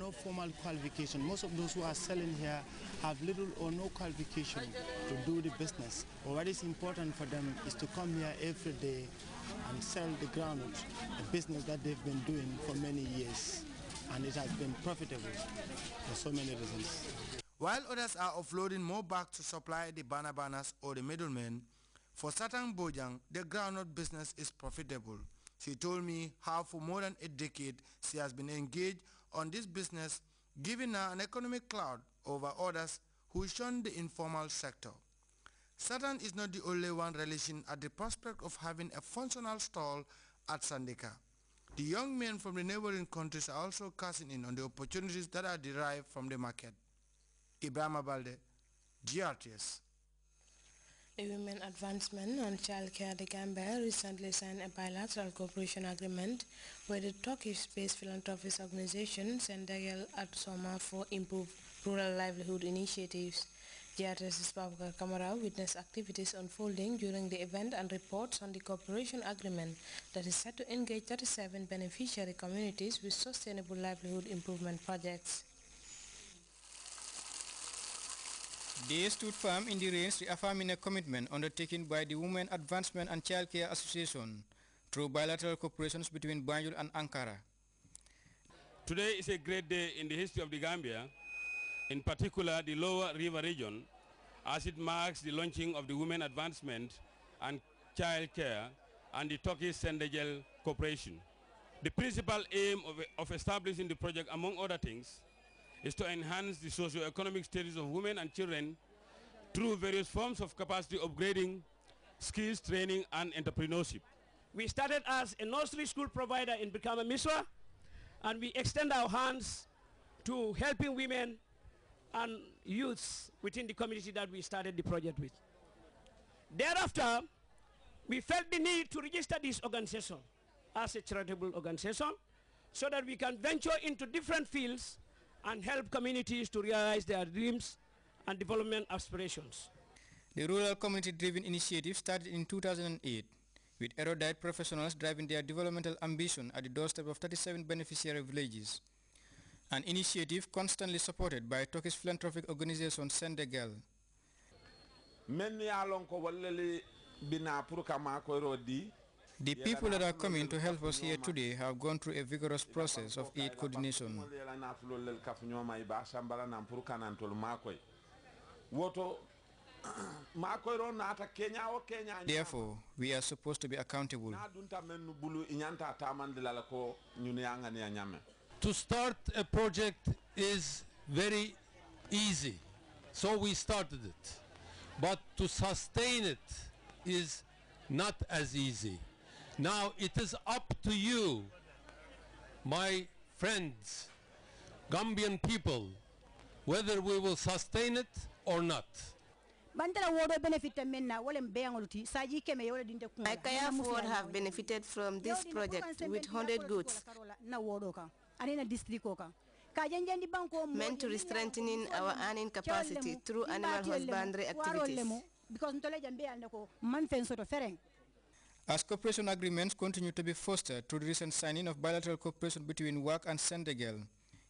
no formal qualification. Most of those who are selling here have little or no qualification to do the business. But what is important for them is to come here every day and sell the groundnut, a business that they've been doing for many years. And it has been profitable for so many reasons. While others are offloading more back to supply the bananas or the middlemen, for Satang Bojang, the groundnut business is profitable. She told me how for more than a decade she has been engaged on this business, giving her an economic clout over others who shun the informal sector. Satan is not the only one relishing at the prospect of having a functional stall at Sandika. The young men from the neighboring countries are also cashing in on the opportunities that are derived from the market. Ibrahim Balde, GRTS. The Women Advancement and Child Care de Gambia recently signed a bilateral cooperation agreement with the Turkish-based philanthropist organization Sendegel at Soma for improved rural livelihood initiatives. GRTS's Babakar Kamara witnessed activities unfolding during the event and reports on the cooperation agreement that is set to engage 37 beneficiary communities with sustainable livelihood improvement projects. They stood firm in the rains, reaffirming a commitment undertaken by the Women Advancement and Child Care Association through bilateral cooperations between Banjul and Ankara. Today is a great day in the history of the Gambia, in particular the Lower River region, as it marks the launching of the Women Advancement and Child Care and the Turkish Sendegel Corporation. The principal aim of establishing the project, among other things, is to enhance the socio-economic status of women and children through various forms of capacity upgrading, skills training, and entrepreneurship. We started as a nursery school provider in Brikama Miswa, and we extend our hands to helping women and youths within the community that we started the project with. Thereafter, we felt the need to register this organization as a charitable organization so that we can venture into different fields and help communities to realize their dreams and development aspirations. The Rural Community-Driven Initiative started in 2008, with erudite professionals driving their developmental ambition at the doorstep of 37 beneficiary villages, an initiative constantly supported by Turkish philanthropic organization Sendegel. The people that are coming to help us here today have gone through a vigorous process of aid coordination. Therefore, we are supposed to be accountable. To start a project is very easy, so we started it. But to sustain it is not as easy. Now it is up to you, my friends, Gambian people, whether we will sustain it or not. My Kaya Ford have benefited from this project with 100 goods, meant to strengthening our earning capacity through animal husbandry activities. As cooperation agreements continue to be fostered through the recent signing of bilateral cooperation between WAC and Sendegel,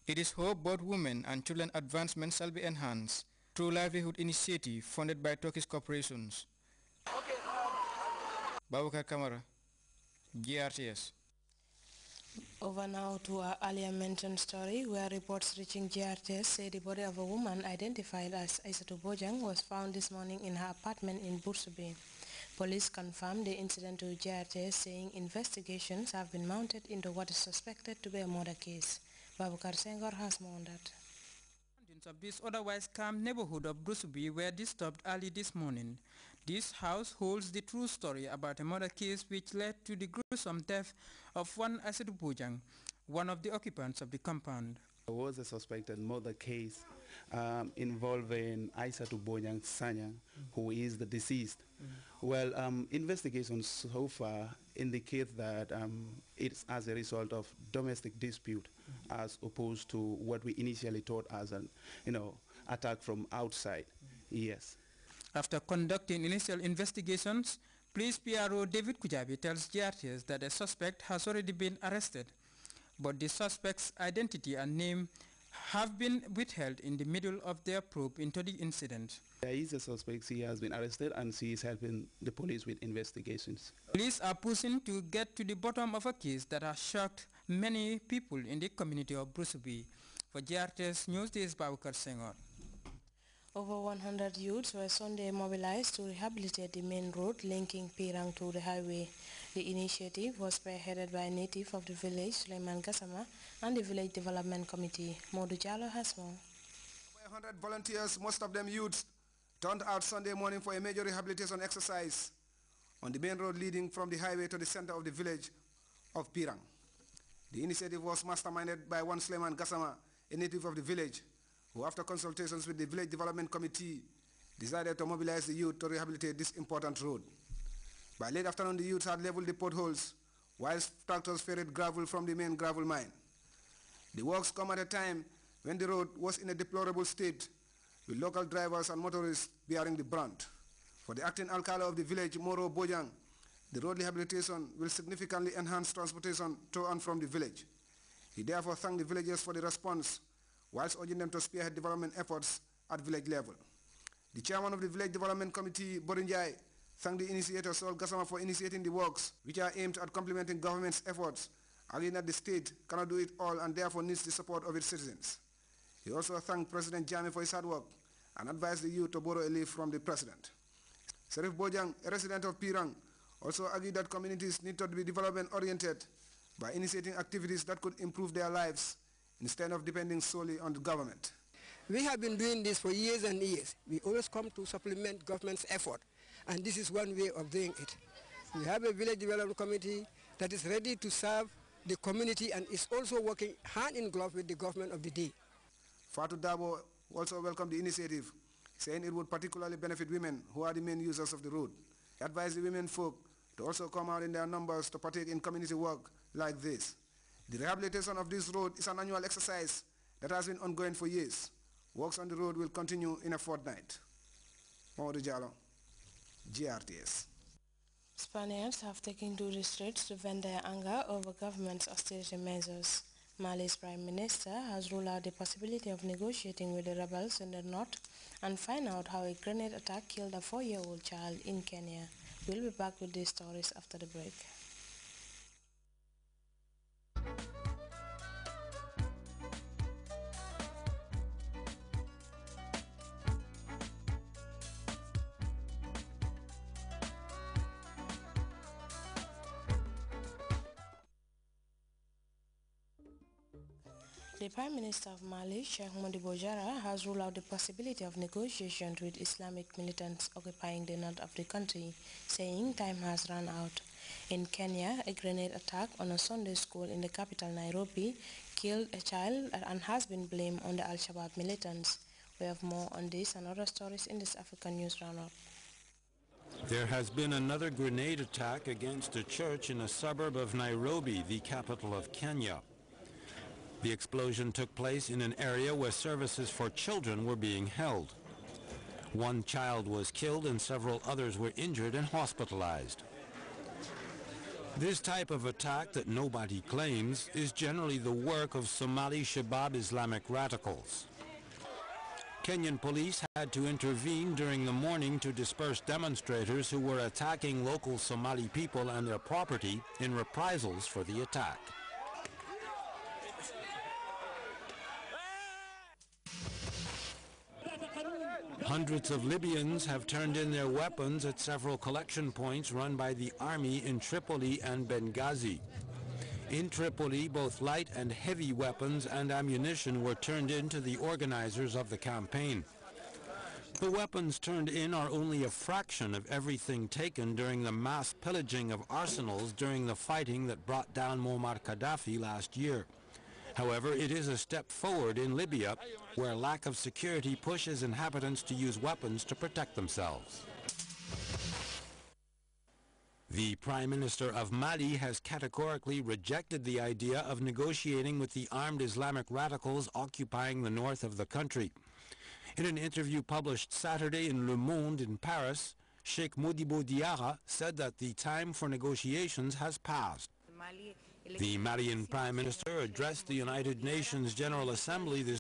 it is hoped both women and children advancement shall be enhanced through livelihood initiative funded by Turkish corporations. Babakar Kamara, GRTS. Over now to our earlier mentioned story, where reports reaching GRTS say the body of a woman identified as Aissatou Bojang was found this morning in her apartment in Bursubi. Police confirmed the incident to GRTS, saying investigations have been mounted into what is suspected to be a murder case. Babakar Senghor has more on that. Of this otherwise calm neighborhood of Brusubi were disturbed early this morning. This house holds the true story about a murder case which led to the gruesome death of one Aissatou Bojang, one of the occupants of the compound. There was a suspected murder case involving Aissatou Bojang Sanya, who is the deceased. Well, investigations so far indicate that it's as a result of domestic dispute, as opposed to what we initially thought as an, attack from outside. Yes. After conducting initial investigations, Police PRO David Kujabi tells GRTS that a suspect has already been arrested, but the suspect's identity and name have been withheld in the middle of their probe into the incident. There is a suspect. She has been arrested and she is helping the police with investigations. Police are pushing to get to the bottom of a case that has shocked many people in the community of Brusubi. For Grts News, this is Babukar Senghor. Over 100 youths were Sunday mobilized to rehabilitate the main road linking Pirang to the highway. The initiative was spearheaded by a native of the village, Suleiman Gassama, and the Village Development Committee. Modu Jallo has more. Over 100 volunteers, most of them youths, turned out Sunday morning for a major rehabilitation exercise on the main road leading from the highway to the center of the village of Pirang. The initiative was masterminded by one Suleiman Gassama, a native of the village, who after consultations with the Village Development Committee decided to mobilize the youth to rehabilitate this important road. By late afternoon, the youths had leveled the potholes, whilst tractors ferried gravel from the main gravel mine. The works come at a time when the road was in a deplorable state, with local drivers and motorists bearing the brunt. For the acting alcalde of the village, Moro Bojang, the road rehabilitation will significantly enhance transportation to and from the village. He therefore thanked the villagers for the response, whilst urging them to spearhead development efforts at village level. The chairman of the Village Development Committee, Borinjai, thanked the initiator, Sol Gassama, for initiating the works, which are aimed at complementing government's efforts, arguing that the state cannot do it all and therefore needs the support of its citizens. He also thanked President Jammeh for his hard work and advised the youth to borrow a leaf from the president. Serif Bojang, a resident of Pirang, also argued that communities need to be development-oriented by initiating activities that could improve their lives instead of depending solely on the government. We have been doing this for years and years. We always come to supplement government's effort, and this is one way of doing it. We have a village development committee that is ready to serve the community and is also working hand in glove with the government of the day. Fatou Dabo also welcomed the initiative, saying it would particularly benefit women who are the main users of the road. He advised the women folk to also come out in their numbers to partake in community work like this. The rehabilitation of this road is an annual exercise that has been ongoing for years. Works on the road will continue in a fortnight. Mamadou Jallo, GRTS. Spaniards have taken to the streets to vent their anger over government's austerity measures. Mali's prime minister has ruled out the possibility of negotiating with the rebels in the north and find out how a grenade attack killed a 4-year-old child in Kenya. We'll be back with these stories after the break. The Prime Minister of Mali, Sheikh Modibo Jara, has ruled out the possibility of negotiations with Islamic militants occupying the north of the country, saying time has run out. In Kenya, a grenade attack on a Sunday school in the capital Nairobi killed a child and has been blamed on the Al-Shabaab militants. We have more on this and other stories in this African News Roundup. There has been another grenade attack against a church in a suburb of Nairobi, the capital of Kenya. The explosion took place in an area where services for children were being held. One child was killed and several others were injured and hospitalized. This type of attack that nobody claims is generally the work of Somali Shabaab Islamic radicals. Kenyan police had to intervene during the morning to disperse demonstrators who were attacking local Somali people and their property in reprisals for the attack. Hundreds of Libyans have turned in their weapons at several collection points run by the army in Tripoli and Benghazi. In Tripoli, both light and heavy weapons and ammunition were turned in to the organizers of the campaign. The weapons turned in are only a fraction of everything taken during the mass pillaging of arsenals during the fighting that brought down Muammar Gaddafi last year. However, it is a step forward in Libya, where lack of security pushes inhabitants to use weapons to protect themselves. The Prime Minister of Mali has categorically rejected the idea of negotiating with the armed Islamic radicals occupying the north of the country. In an interview published Saturday in Le Monde in Paris, Sheikh Modibo Diarra said that the time for negotiations has passed. The Malian Prime Minister addressed the United Nations General Assembly this